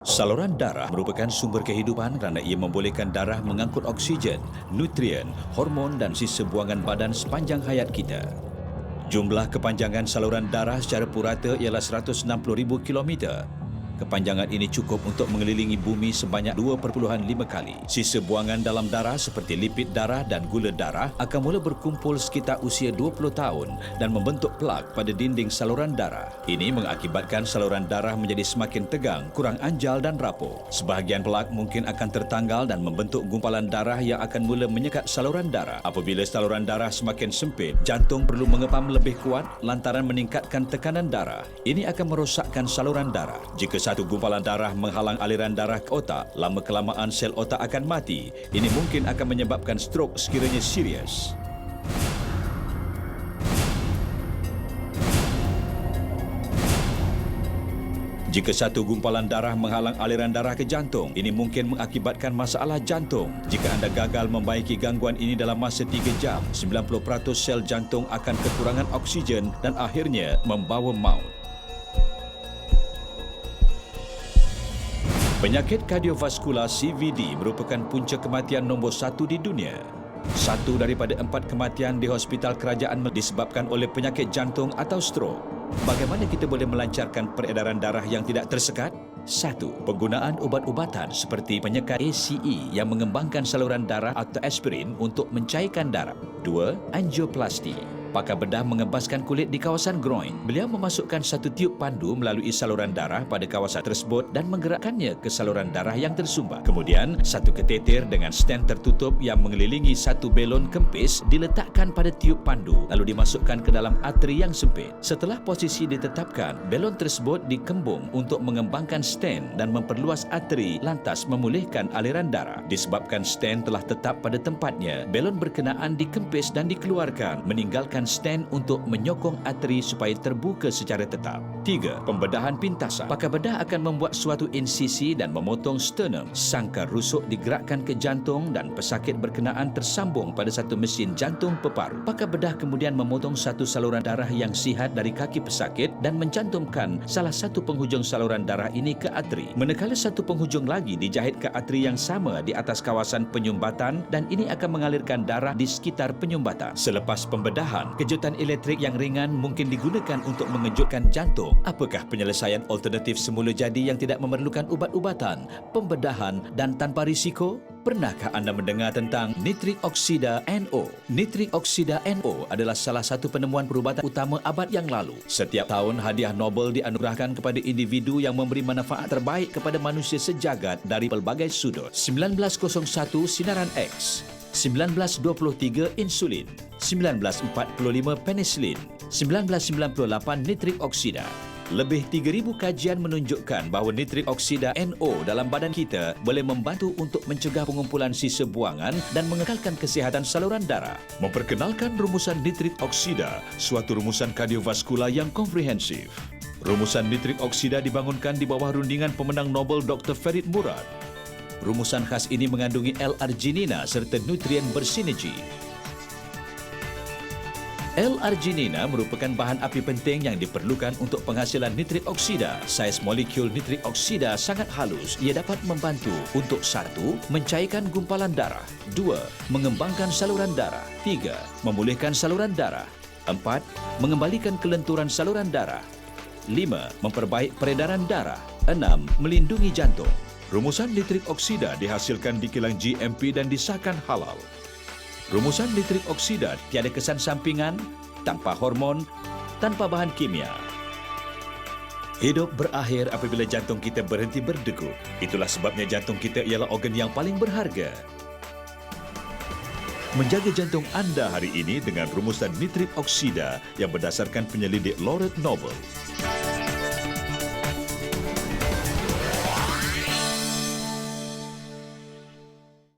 Saluran darah merupakan sumber kehidupan kerana ia membolehkan darah mengangkut oksigen, nutrien, hormon dan sisa buangan badan sepanjang hayat kita. Jumlah kepanjangan saluran darah secara purata ialah 160,000 kilometer. Kepanjangan ini cukup untuk mengelilingi bumi sebanyak 2.5 kali. Sisa buangan dalam darah seperti lipid darah dan gula darah akan mula berkumpul sekitar usia 20 tahun dan membentuk plak pada dinding saluran darah. Ini mengakibatkan saluran darah menjadi semakin tegang, kurang anjal dan rapuh. Sebahagian plak mungkin akan tertanggal dan membentuk gumpalan darah yang akan mula menyekat saluran darah. Apabila saluran darah semakin sempit, jantung perlu mengepam lebih kuat lantaran meningkatkan tekanan darah. Ini akan merosakkan saluran darah. Jika satu gumpalan darah menghalang aliran darah ke otak, lama-kelamaan sel otak akan mati. Ini mungkin akan menyebabkan strok sekiranya serius. Jika satu gumpalan darah menghalang aliran darah ke jantung, ini mungkin mengakibatkan masalah jantung. Jika anda gagal membaiki gangguan ini dalam masa 3 jam, 90% sel jantung akan kekurangan oksigen dan akhirnya membawa maut. Penyakit kardiovaskular CVD merupakan punca kematian nombor 1 di dunia. 1 daripada 4 kematian di hospital kerajaan disebabkan oleh penyakit jantung atau strok. Bagaimana kita boleh melancarkan peredaran darah yang tidak tersekat? 1. Penggunaan ubat-ubatan seperti penyekat ACE yang mengembangkan saluran darah atau aspirin untuk mencairkan darah. 2. Angioplasti. Pakar bedah mengebaskan kulit di kawasan groin. Beliau memasukkan satu tiub pandu melalui saluran darah pada kawasan tersebut dan menggerakkannya ke saluran darah yang tersumbat. Kemudian, satu kateter dengan stand tertutup yang mengelilingi satu belon kempis diletakkan pada tiub pandu lalu dimasukkan ke dalam arteri yang sempit. Setelah posisi ditetapkan, belon tersebut dikembung untuk mengembangkan stand dan memperluas arteri lantas memulihkan aliran darah. Disebabkan stand telah tetap pada tempatnya, belon berkenaan dikempis dan dikeluarkan, meninggalkan stand untuk menyokong arteri supaya terbuka secara tetap. 3. Pembedahan pintasan. Pakar bedah akan membuat suatu insisi dan memotong sternum. Sangkar rusuk digerakkan ke jantung dan pesakit berkenaan tersambung pada satu mesin jantung peparu. Pakar bedah kemudian memotong satu saluran darah yang sihat dari kaki pesakit dan mencantumkan salah satu penghujung saluran darah ini ke arteri. Manakala satu penghujung lagi dijahit ke arteri yang sama di atas kawasan penyumbatan dan ini akan mengalirkan darah di sekitar penyumbatan. Selepas pembedahan, kejutan elektrik yang ringan mungkin digunakan untuk mengejutkan jantung. Apakah penyelesaian alternatif semula jadi yang tidak memerlukan ubat-ubatan, pembedahan dan tanpa risiko? Pernahkah anda mendengar tentang nitrik oksida NO? Nitrik oksida NO adalah salah satu penemuan perubatan utama abad yang lalu. Setiap tahun, hadiah Nobel dianugerahkan kepada individu yang memberi manfaat terbaik kepada manusia sejagat dari pelbagai sudut. 1901 sinaran X, 1923 insulin, 1945 penicillin, 1998 nitrik oksida. Lebih 3,000 kajian menunjukkan bahawa nitrik oksida NO dalam badan kita boleh membantu untuk mencegah pengumpulan sisa buangan dan mengekalkan kesihatan saluran darah. Memperkenalkan rumusan nitrik oksida, suatu rumusan kardiovaskular yang komprehensif. Rumusan nitrik oksida dibangunkan di bawah rundingan pemenang Nobel Dr. Farid Murad. Rumusan khas ini mengandungi L-arginina serta nutrien bersinergi. L-arginina merupakan bahan api penting yang diperlukan untuk penghasilan nitrik oksida. Saiz molekul nitrik oksida sangat halus. Ia dapat membantu untuk 1. Mencairkan gumpalan darah, 2. Mengembangkan saluran darah, 3. Memulihkan saluran darah, 4. Mengembalikan kelenturan saluran darah, 5. Memperbaik peredaran darah, 6. Melindungi jantung. Rumusan nitrik oksida dihasilkan di kilang GMP dan disahkan halal. Rumusan nitrik oksida tiada kesan sampingan, tanpa hormon, tanpa bahan kimia. Hidup berakhir apabila jantung kita berhenti berdegup. Itulah sebabnya jantung kita ialah organ yang paling berharga. Menjaga jantung anda hari ini dengan rumusan nitrik oksida yang berdasarkan penyelidik laureat Nobel.